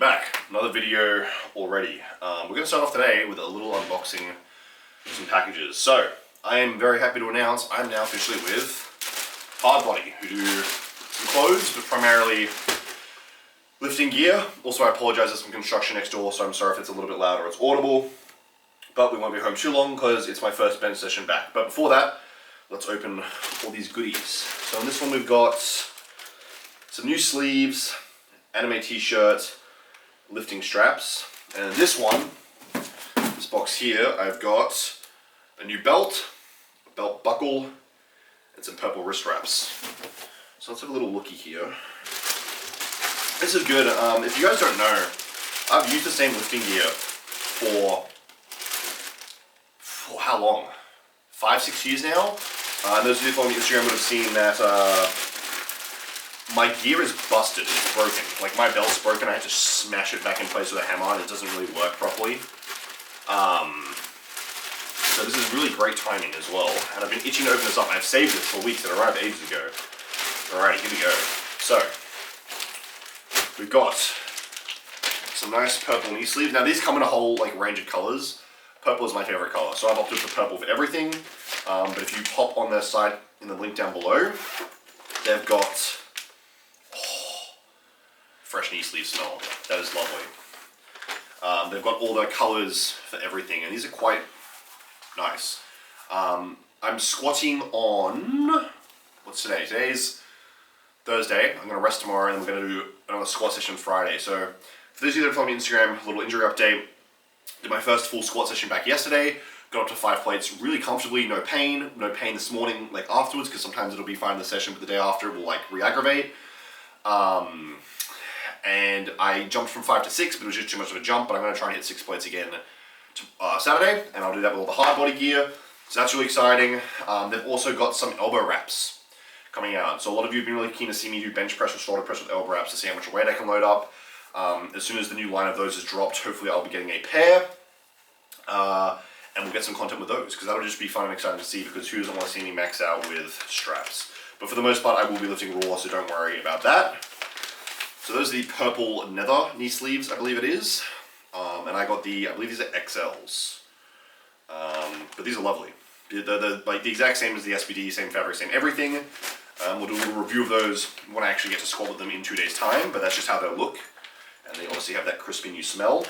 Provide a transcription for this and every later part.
Back, another video already. We're going to start off today with a little unboxing of some packages. So, I am very happy to announce I'm now officially with HardBody, who do some clothes, but primarily lifting gear. Also, I apologize, there's some construction next door, so I'm sorry if it's a little bit loud or it's audible. But we won't be home too long because it's my first bench session back. But before that, let's open all these goodies. So in this one we've got some new sleeves, anime t-shirt, lifting straps, and in this one, this box here, I've got a new belt, a belt buckle, and some purple wrist wraps. So let's have a little looky here. This is good. If you guys don't know, I've used the same lifting gear for how long? 5-6 years now? And those of you following me on Instagram would have seen that my gear is busted, it's broken. Like my belt's broken, I had to smash it back in place with a hammer and it doesn't really work properly. So this is really great timing as well. And I've been itching to open this up. I've saved this for weeks, it arrived ages ago. Alrighty, here we go. So, we've got some nice purple knee sleeves. Now these come in a whole range of colors. Purple is my favorite color, so I've opted for purple for everything. But if you pop on their site in the link down below, they've got fresh knee sleeve smell. That is lovely. They've got all the colors for everything, and these are quite nice. I'm squatting on, what's today? Today's Thursday. I'm going to rest tomorrow, and we're going to do another squat session Friday. So for those of you that follow me on Instagram, a little injury update. Did my first full squat session back yesterday. Got up to 5 plates really comfortably, no pain. No pain this morning, afterwards, because sometimes it'll be fine in the session, but the day after it will re-aggravate. And I jumped from 5 to 6, but it was just too much of a jump. But I'm going to try and hit 6 plates again Saturday, and I'll do that with all the HardBody gear. So that's really exciting. They've also got some elbow wraps coming out. So a lot of you have been really keen to see me do bench press or shoulder press with elbow wraps to see how much weight I can load up. As soon as the new line of those is dropped, hopefully I'll be getting a pair. And we'll get some content with those, because that'll just be fun and exciting to see, because who doesn't want to see me max out with straps? But for the most part, I will be lifting raw, so don't worry about that. So those are the purple nether knee sleeves, I believe it is. And I got I believe these are XLs. But these are lovely. They're the exact same as the SBD, same fabric, same everything. We'll do a little review of those when I actually get to squat with them in 2 days' time, but that's just how they look. And they obviously have that crispy new smell.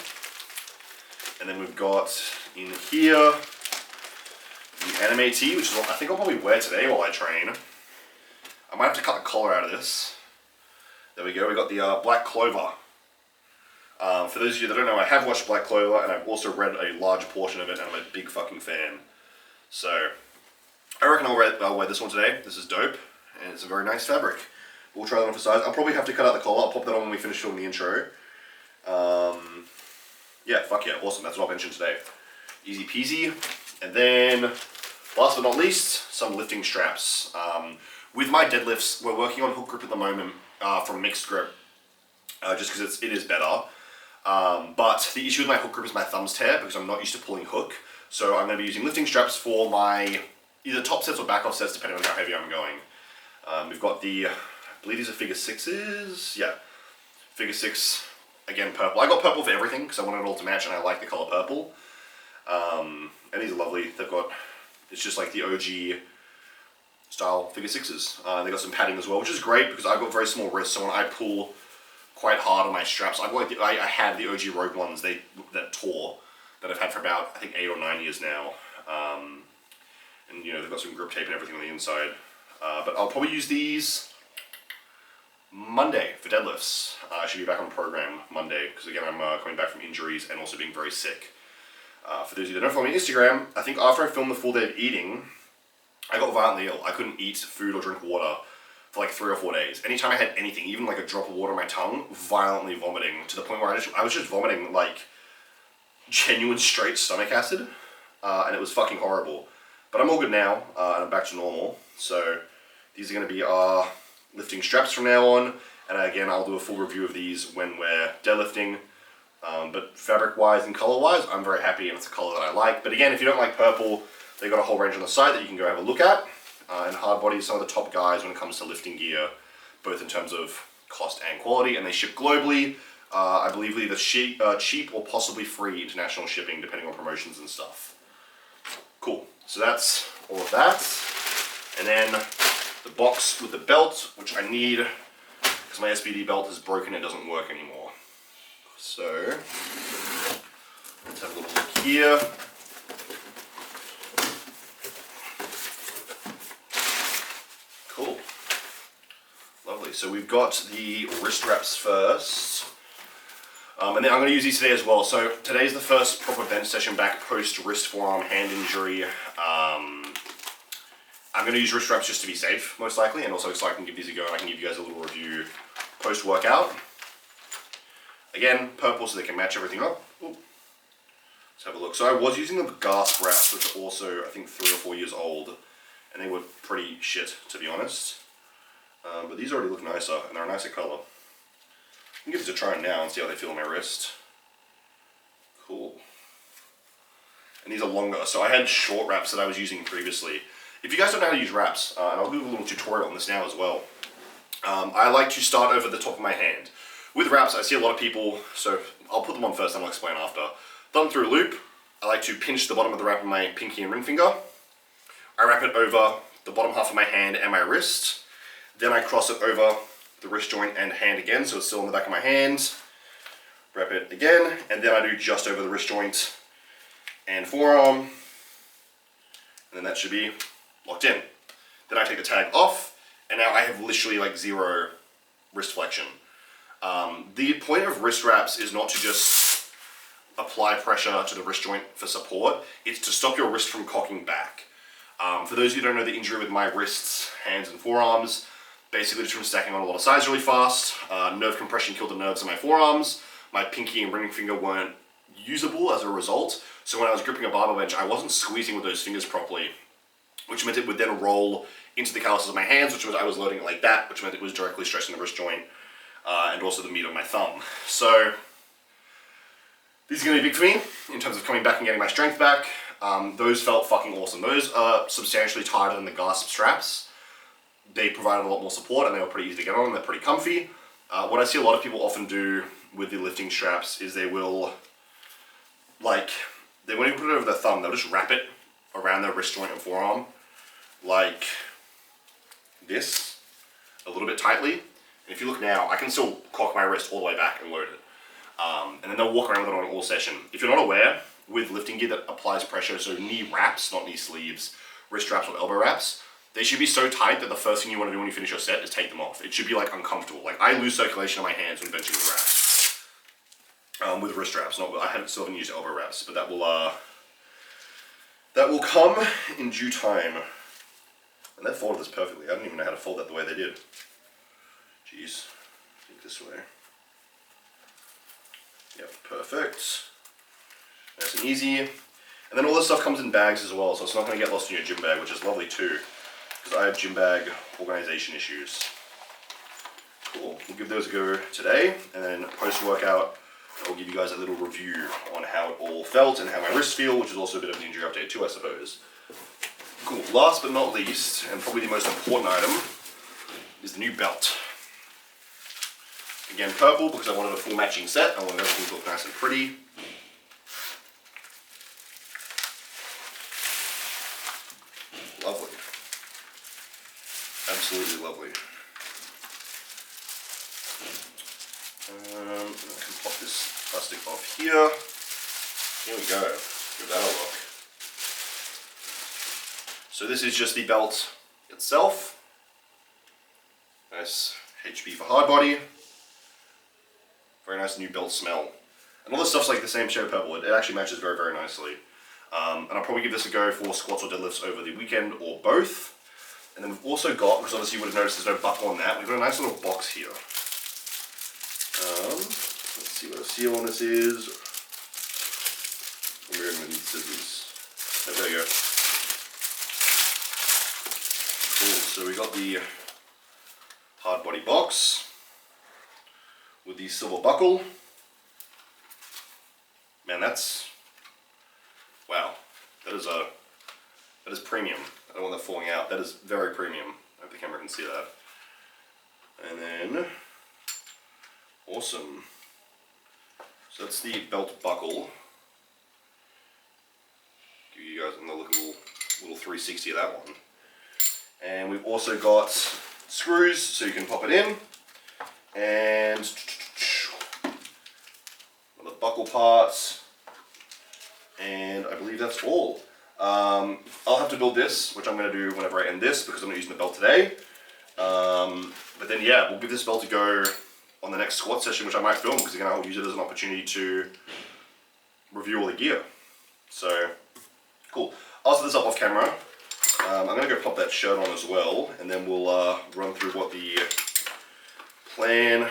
And then we've got in here the anime tee, which is what I think I'll probably wear today while I train. I might have to cut the collar out of this. There we go, we got the Black Clover. For those of you that don't know, I have watched Black Clover, and I've also read a large portion of it, and I'm a big fucking fan. So, I reckon I'll wear this one today. This is dope, and it's a very nice fabric. We'll try that on for size. I'll probably have to cut out the collar. I'll pop that on when we finish filming the intro. Yeah, fuck yeah, awesome. That's what I'll mention today. Easy peasy. And then, last but not least, some lifting straps. With my deadlifts, we're working on hook grip at the moment from mixed grip, just because it is better. But the issue with my hook grip is my thumbs tear, because I'm not used to pulling hook. So I'm going to be using lifting straps for my either top sets or back off sets, depending on how heavy I'm going. We've got I believe these are figure 6s. Yeah, figure 6. Again, purple. I got purple for everything because I wanted it all to match, and I like the color purple. And these are lovely. It's just like the OG style figure 6s. They got some padding as well, which is great because I've got very small wrists, so when I pull quite hard on my straps, I had the OG Rogue ones that tore, that I've had for about, I think, 8 or 9 years now. And they've got some grip tape and everything on the inside. But I'll probably use these Monday for deadlifts. I should be back on program Monday, because again I'm coming back from injuries and also being very sick. For those of you that don't follow me on Instagram, I think after I filmed the full day of eating, I got violently ill. I couldn't eat food or drink water for 3 or 4 days. Anytime I had anything, even a drop of water on my tongue, violently vomiting, to the point where I was just vomiting genuine straight stomach acid, and it was fucking horrible. But I'm all good now, and I'm back to normal. So these are going to be our lifting straps from now on, and again I'll do a full review of these when we're deadlifting. But fabric wise and color wise, I'm very happy, and it's a color that I like. But again, if you don't like purple, they've got a whole range on the site that you can go have a look at. And HardBody is some of the top guys when it comes to lifting gear, both in terms of cost and quality, and they ship globally. I believe either cheap or possibly free international shipping, depending on promotions and stuff. Cool. So that's all of that. And then the box with the belt, which I need because my SBD belt is broken and doesn't work anymore. So let's have a little look here. Cool. Lovely. So we've got the wrist wraps first. And then I'm going to use these today as well. So today's the first proper bench session back post wrist, forearm, hand injury. I'm going to use wrist wraps just to be safe, most likely, and also so I can give these a go and I can give you guys a little review post workout. Again, purple so they can match everything up. Ooh. Let's have a look. So I was using the gasp wraps, which are also I think 3 or 4 years old, and they were pretty shit to be honest. But these already look nicer and they're a nicer color. I can give this a try now and see how they feel on my wrist. Cool. And these are longer. So I had short wraps that I was using previously. If you guys don't know how to use wraps, and I'll do a little tutorial on this now as well. I like to start over the top of my hand. With wraps, I see a lot of people, so I'll put them on first and I'll explain after. Thumb through loop. I like to pinch the bottom of the wrap with my pinky and ring finger. I wrap it over the bottom half of my hand and my wrist. Then I cross it over the wrist joint and hand again, so it's still on the back of my hand. Wrap it again, and then I do just over the wrist joint and forearm. And then that should be locked in. Then I take the tag off, and now I have literally like 0 wrist flexion. The point of wrist wraps is not to just apply pressure to the wrist joint for support, it's to stop your wrist from cocking back. For those of you who don't know the injury with my wrists, hands and forearms, basically just from stacking on a lot of size really fast, nerve compression killed the nerves in my forearms, my pinky and ring finger weren't usable as a result, so when I was gripping a barbell bench I wasn't squeezing with those fingers properly, which meant it would then roll into the calluses of my hands, which meant I was loading it like that, which meant it was directly stressing the wrist joint, and also the meat of my thumb. So these are going to be big for me in terms of coming back and getting my strength back. Those felt fucking awesome. Those are substantially tighter than the gasp straps. They provided a lot more support and they were pretty easy to get on and they're pretty comfy. What I see a lot of people often do with the lifting straps is they won't even put it over their thumb, they'll just wrap it around their wrist joint and forearm like this, a little bit tightly. And if you look now, I can still cock my wrist all the way back and load it. And then they'll walk around with it on all session. If you're not aware, with lifting gear that applies pressure, so knee wraps, not knee sleeves, wrist wraps or elbow wraps, they should be so tight that the first thing you want to do when you finish your set is take them off. It should be like uncomfortable. Like I lose circulation in my hands when benching with wraps. With wrist wraps, I still haven't used elbow wraps, but that will come in due time. And they folded this perfectly. I don't even know how to fold that the way they did. Jeez, think this way. Yep, perfect. Nice and easy. And then all this stuff comes in bags as well, so it's not going to get lost in your gym bag, which is lovely too, because I have gym bag organization issues. Cool. We'll give those a go today, and then post-workout, I'll give you guys a little review on how it all felt and how my wrists feel, which is also a bit of an injury update too, I suppose. Cool. Last but not least, and probably the most important item, is the new belt. Again, purple because I wanted a full matching set. I wanted everything to look nice and pretty. Lovely. Absolutely lovely. I can pop this plastic off here. Here we go. Give that a look. So this is just the belt itself. Nice HB for HardBody. Very nice new belt smell. And all this stuff's like the same shade of purple. It actually matches very, very nicely. And I'll probably give this a go for squats or deadlifts over the weekend or both. And then we've also got, because obviously you would have noticed there's no buckle on that, we've got a nice little box here. Let's see what a seal on this is. We're going to need scissors. There we go. Cool, so we got the HardBody box with the silver buckle. Man, that's, wow, that is premium. I don't want that falling out. That is very premium. I hope the camera can see that. And then, awesome. So that's the belt buckle. Give you guys another little 360 of that one. And we've also got screws so you can pop it in. And the buckle parts. And I believe that's all. I'll have to build this, which I'm going to do whenever I end this because I'm not using the belt today. But then yeah, we'll give this belt a go on the next squat session, which I might film because again I'll use it as an opportunity to review all the gear. So cool. I'll set this up off camera. I'm going to go pop that shirt on as well, and then we'll run through what the plan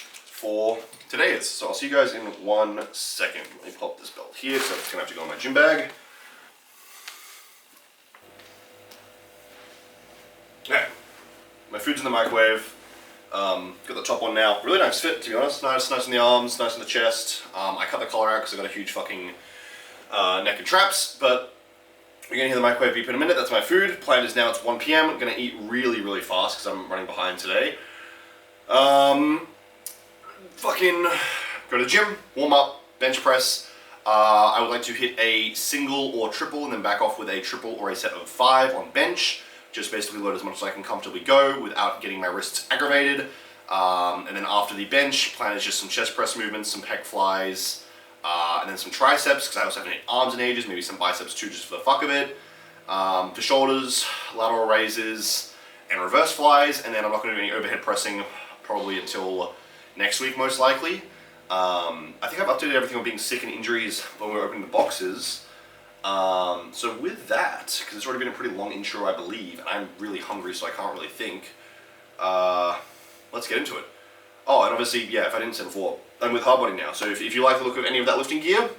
for today is. So I'll see you guys in 1 second. Let me pop this belt here, so it's going to have to go in my gym bag. Okay, my food's in the microwave. Got the top on now. Really nice fit, to be honest. Nice in the arms, nice in the chest. I cut the collar out because I got a huge fucking neck and traps, but you're gonna hear the microwave beep in a minute. That's my food. Plan is now it's 1 p.m. I'm gonna eat really fast because I'm running behind today. Fucking go to the gym, warm up, bench press. I would like to hit a single or triple and then back off with a triple or a set of 5 on bench. Just basically load as much as I can comfortably go without getting my wrists aggravated. And then after the bench, plan is just some chest press movements, some pec flies, and then some triceps, because I also haven't hit arms in ages, maybe some biceps too, just for the fuck of it. For shoulders, lateral raises, and reverse flies, and then I'm not going to do any overhead pressing probably until next week, most likely. I think I've updated everything on being sick and injuries when we were opening the boxes. So with that, because it's already been a pretty long intro, I believe, and I'm really hungry, so I can't really think. Let's get into it. Oh, and obviously, yeah, if I didn't say before, I'm with HardBody now. So if you like the look of any of that lifting gear,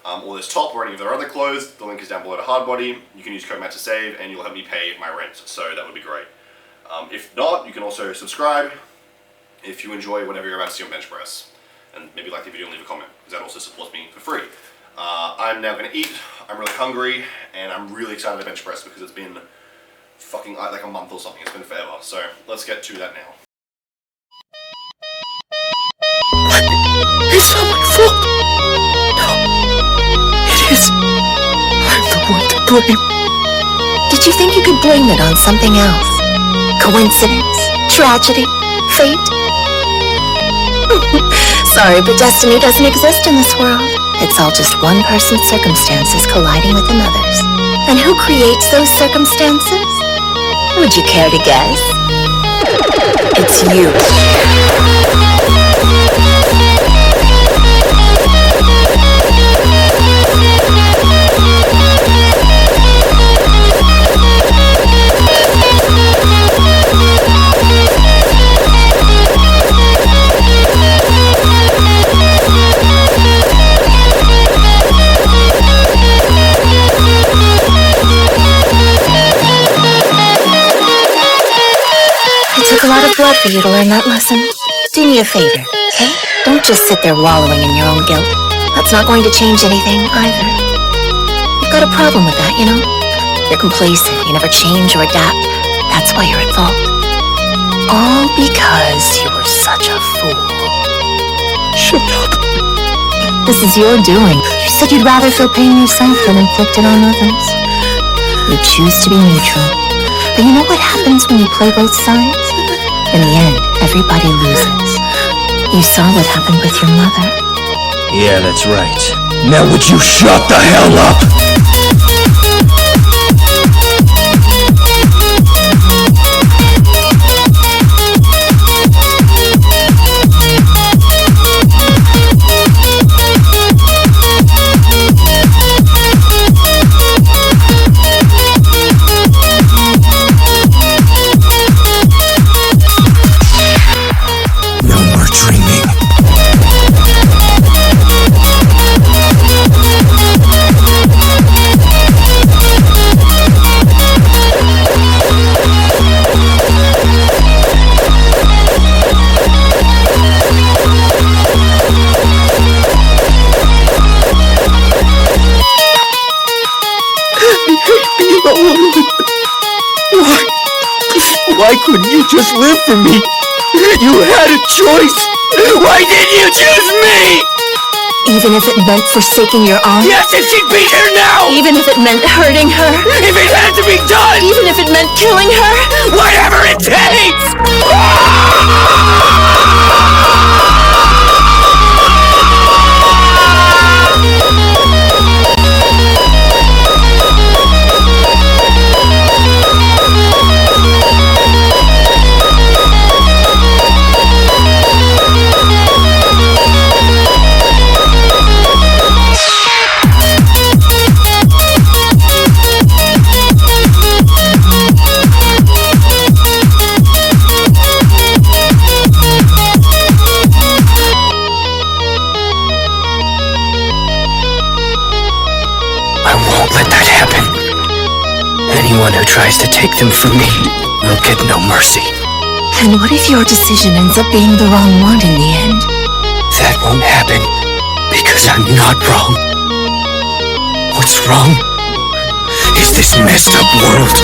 or this top, or any of their other clothes, the link is down below to HardBody. You can use code Matt to save, and you'll help me pay my rent. So that would be great. If not, you can also subscribe if you enjoy whatever you're about to see on bench press, and maybe like the video and leave a comment, because that also supports me for free. I'm now going to eat. I'm really hungry, and I'm really excited to bench press because it's been fucking like a month or something. It's been forever. So let's get to that now. It's not my fault. No, it is. I'm the one to blame. Did you think you could blame it on something else? Coincidence? Tragedy? Fate? Sorry, but destiny doesn't exist in this world. It's all just one person's circumstances colliding with another's. And who creates those circumstances? Would you care to guess? It's you. A lot of blood for you to learn that lesson. Do me a favor, okay? Don't just sit there wallowing in your own guilt. That's not going to change anything either. You've got a problem with that, you know? You're complacent, you never change or adapt. That's why you're at fault. All because you were such a fool. Shut up. This is your doing. You said you'd rather feel pain yourself than inflict it on others. You choose to be neutral. But you know what happens when you play both sides? In the end, everybody loses. You saw what happened with your mother. Yeah, that's right. Now would you shut the hell up? Why couldn't you just live for me? You had a choice. Why didn't you choose me? Even if it meant forsaking your aunt? Yes, and she'd be here now! Even if it meant hurting her? If it had to be done! Even if it meant killing her? Whatever it takes! Anyone who tries to take them from me will get no mercy. And what if your decision ends up being the wrong one in the end? That won't happen because I'm not wrong. What's wrong is this messed up world.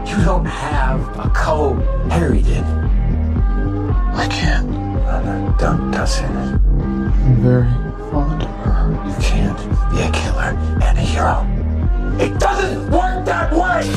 You don't have a code. Harry did. I can't. No, don't touch it. I'm very fond of her. You can't be a killer and a hero. It doesn't work that way!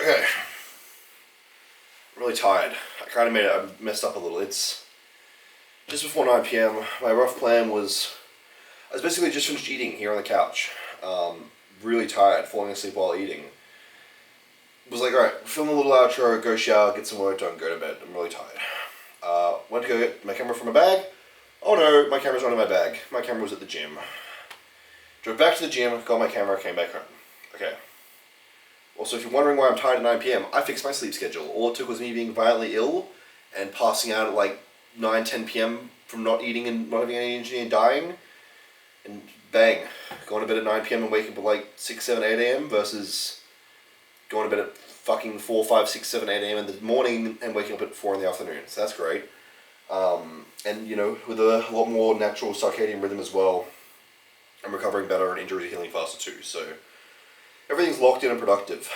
Okay. I'm really tired. I messed up a little. It's just before 9 p.m. My rough plan was, I was basically just finished eating here on the couch. Really tired, falling asleep while eating. Was like, alright, film a little outro, go shower, get some work done, go to bed. I'm really tired. Went to go get my camera from my bag. Oh no, my camera's not in my bag. My camera was at the gym. Drove back to the gym, got my camera, came back home. Okay. Also, if you're wondering why I'm tired at 9 p.m., I fixed my sleep schedule. All it took was me being violently ill, and passing out at like 9, 10 p.m. from not eating and not having any energy and dying, and bang, going to bed at 9 p.m. and waking up at like 6, 7, 8 a.m. versus going to bed at fucking 4, 5, 6, 7, 8 a.m. in the morning and waking up at 4 in the afternoon. So that's great. And you know, with a lot more natural circadian rhythm as well, I'm recovering better and injuries are healing faster too. So everything's locked in and productive.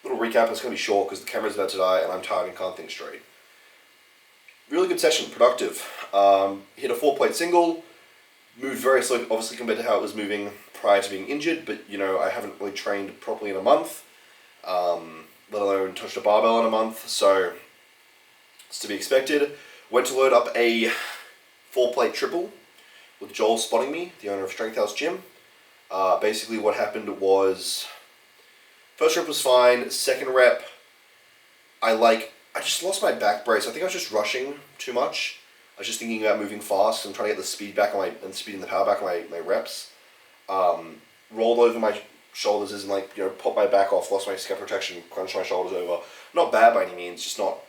Little recap, it's going to be short because the camera's about to die and I'm tired and can't think straight. Really good session, productive. Hit a 4-plate single, moved very slowly, obviously compared to how it was moving prior to being injured, but you know, I haven't really trained properly in a month, let alone touched a barbell in a month, so it's to be expected. Went to load up a 4-plate triple with Joel spotting me, the owner of Strength House Gym. Basically what happened was, first rep was fine, second rep, I just lost my back brace. I think I was just rushing too much. I was just thinking about moving fast and trying to get the speed back on and speed and the power back on my reps. Rolled over my shoulders and like, you know, popped my back off, lost my scap protection, crunched my shoulders over. Not bad by any means, just not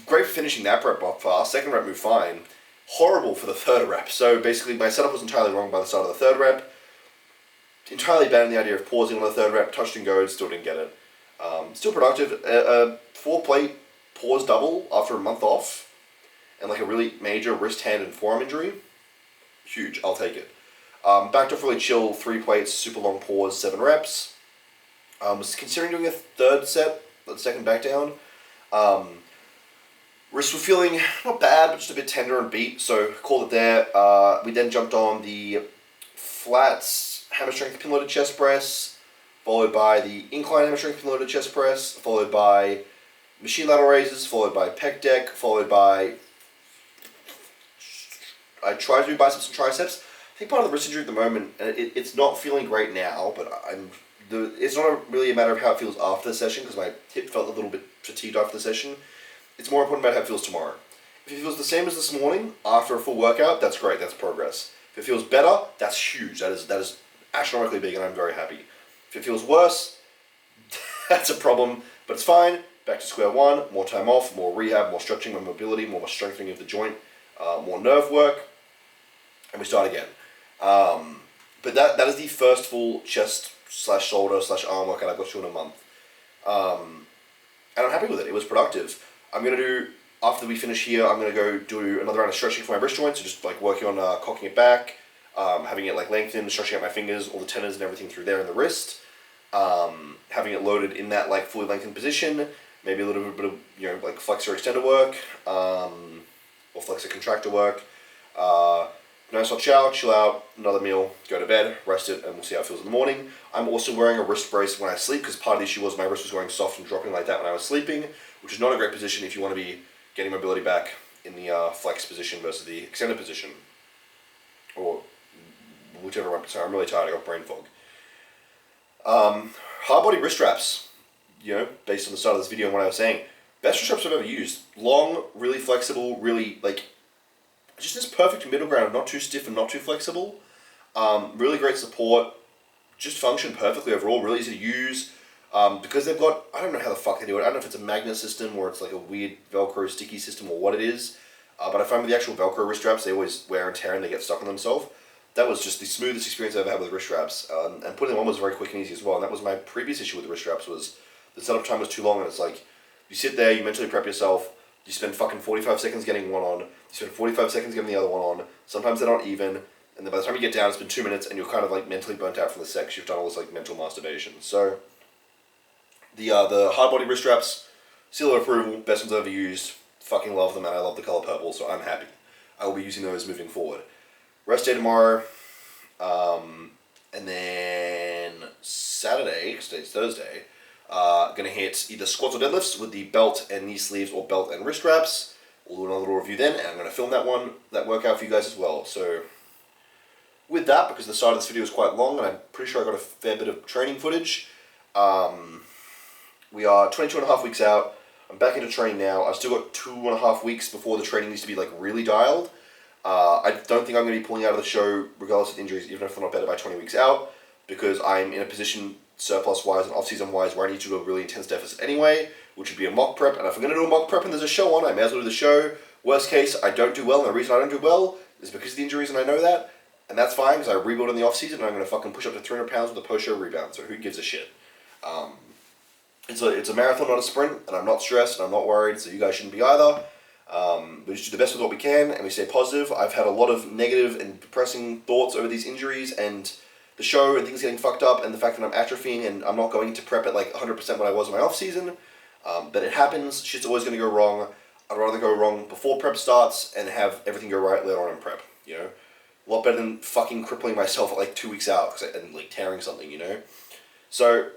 great for finishing that rep off fast. Second rep moved fine. Horrible for the third rep. So basically my setup was entirely wrong by the start of the third rep. Entirely banned the idea of pausing on the third rep, touched and go, still didn't get it. Still productive. A 4-plate pause double after a month off and like a really major wrist, hand and forearm injury. Huge, I'll take it. Backed off really chill, 3 plates, super long pause, 7 reps. Was considering doing a third set, the second back down. Wrists were feeling not bad, but just a bit tender and beat, so called it there. We then jumped on the flats, hammer strength pin loaded chest press, followed by the incline hammer strength pin loaded chest press, followed by machine lateral raises, followed by pec deck, followed by, I tried to do biceps and triceps. I think part of the wrist injury at the moment, and it's not feeling great now, but it's not really a matter of how it feels after the session, because my hip felt a little bit fatigued after the session. It's more important about how it feels tomorrow. If it feels the same as this morning, after a full workout, that's great, that's progress. If it feels better, that's huge, that is astronomically big, and I'm very happy. If it feels worse, that's a problem, but it's fine. Back to square one, more time off, more rehab, more stretching, more mobility, more strengthening of the joint, more nerve work, and we start again. But that is the first full chest / shoulder / arm workout I've got to in a month. And I'm happy with it. It was productive. I'm going to do, after we finish here, I'm going to go do another round of stretching for my wrist joints, so just like working on cocking it back, having it like lengthened, stretching out my fingers, all the tendons and everything through there in the wrist, having it loaded in that like fully lengthened position, maybe a little bit of, you know, like flexor extender work, or flexor contractor work. Nice hot shower, chill out, another meal, go to bed, rest it, and we'll see how it feels in the morning. I'm also wearing a wrist brace when I sleep, because part of the issue was my wrist was going soft and dropping like that when I was sleeping, which is not a great position if you want to be getting mobility back in the flex position versus the extended position. Or whichever one. Sorry, I'm really tired, I got brain fog. HardBody wrist straps, you know, based on the start of this video and what I was saying. Best wrist straps I've ever used. Long, really flexible, really, like, just this perfect middle ground, not too stiff and not too flexible. Really great support. Just function perfectly overall, really easy to use. Because they've got, I don't know how the fuck they do it. I don't know if it's a magnet system or it's like a weird Velcro sticky system or what it is. But I find with the actual Velcro wrist straps, they always wear and tear and they get stuck on themselves. That was just the smoothest experience I've ever had with wrist straps. And putting them on was very quick and easy as well. And that was my previous issue with the wrist straps, was the setup time was too long, and it's like, you sit there, you mentally prep yourself, you spend fucking 45 seconds getting one on, you spend 45 seconds getting the other one on, sometimes they're not even, and then by the time you get down, it's been 2 minutes, and you're kind of like mentally burnt out from the sex, you've done all this like mental masturbation. So, the HardBody wrist straps, seal of approval, best ones I've ever used, fucking love them, and I love the color purple, so I'm happy. I will be using those moving forward. Rest day tomorrow, and then Saturday, because today's Thursday, gonna hit either squats or deadlifts with the belt and knee sleeves or belt and wrist wraps. We'll do another little review then, and I'm gonna film that workout for you guys as well. So with that, because the start of this video is quite long, and I'm pretty sure I got a fair bit of training footage. We are 22.5 weeks out. I'm back into training now. I've still got 2.5 weeks before the training needs to be like really dialed. I don't think I'm going to be pulling out of the show regardless of injuries, even if I'm not better by 20 weeks out, because I'm in a position surplus-wise and off-season-wise where I need to do a really intense deficit anyway, which would be a mock prep. And if I'm going to do a mock prep and there's a show on, I may as well do the show. Worst case, I don't do well, and the reason I don't do well is because of the injuries, and I know that. And that's fine, because I rebuild in the off-season, and I'm going to fucking push up to 300 pounds with a post-show rebound, so who gives a shit? It's a marathon, not a sprint, and I'm not stressed, and I'm not worried, so you guys shouldn't be either. We just do the best with what we can, and we stay positive. I've had a lot of negative and depressing thoughts over these injuries, and the show, and things getting fucked up, and the fact that I'm atrophying, and I'm not going into prep at like 100% what I was in my off-season. But it happens, shit's always going to go wrong. I'd rather go wrong before prep starts, and have everything go right later on in prep, you know? A lot better than fucking crippling myself at like 2 weeks out, and like tearing something, you know? So,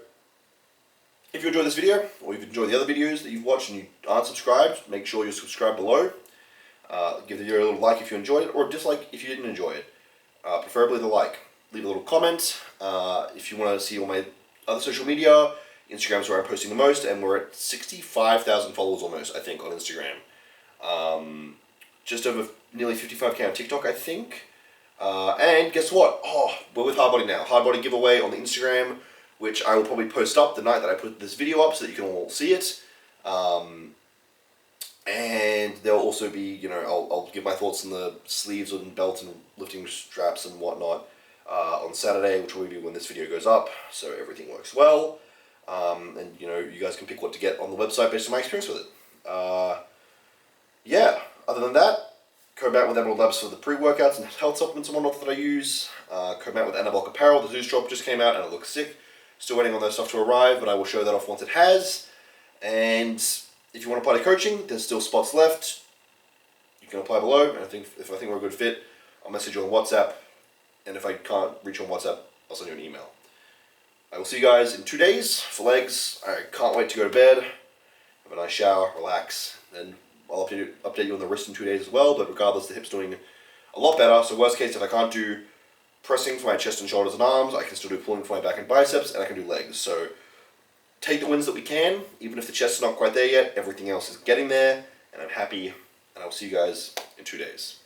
if you enjoyed this video, or you've enjoyed the other videos that you've watched and you aren't subscribed, make sure you're subscribed below. Give the video a little like if you enjoyed it, or dislike if you didn't enjoy it. Preferably the like. Leave a little comment. If you want to see all my other social media, Instagram's where I'm posting the most, and we're at 65,000 followers almost, I think, on Instagram. Just over nearly 55k on TikTok, I think. And guess what? Oh, we're with HardBody now. HardBody giveaway on the Instagram, which I will probably post up the night that I put this video up so that you can all see it. And there'll also be, you know, I'll give my thoughts on the sleeves and belts and lifting straps and whatnot on Saturday, which will be when this video goes up, so everything works well. And, you know, you guys can pick what to get on the website based on my experience with it. Yeah, other than that, Cobat with Emerald Labs for the pre-workouts and health supplements and whatnot that I use. Cobat with Anabolic Apparel, the Zeus drop just came out and it looks sick. Still waiting on that stuff to arrive, but I will show that off once it has. And if you want to apply to coaching, there's still spots left. You can apply below, and if I think we're a good fit, I'll message you on WhatsApp. And if I can't reach you on WhatsApp, I'll send you an email. I will see you guys in 2 days for legs. I can't wait to go to bed, have a nice shower, relax, and I'll update you on the wrist in 2 days as well, but regardless, the hip's doing a lot better. So worst case, if I can't do pressing for my chest and shoulders and arms, I can still do pulling for my back and biceps, and I can do legs. So take the wins that we can, even if the chest is not quite there yet, everything else is getting there, and I'm happy, and I'll see you guys in 2 days.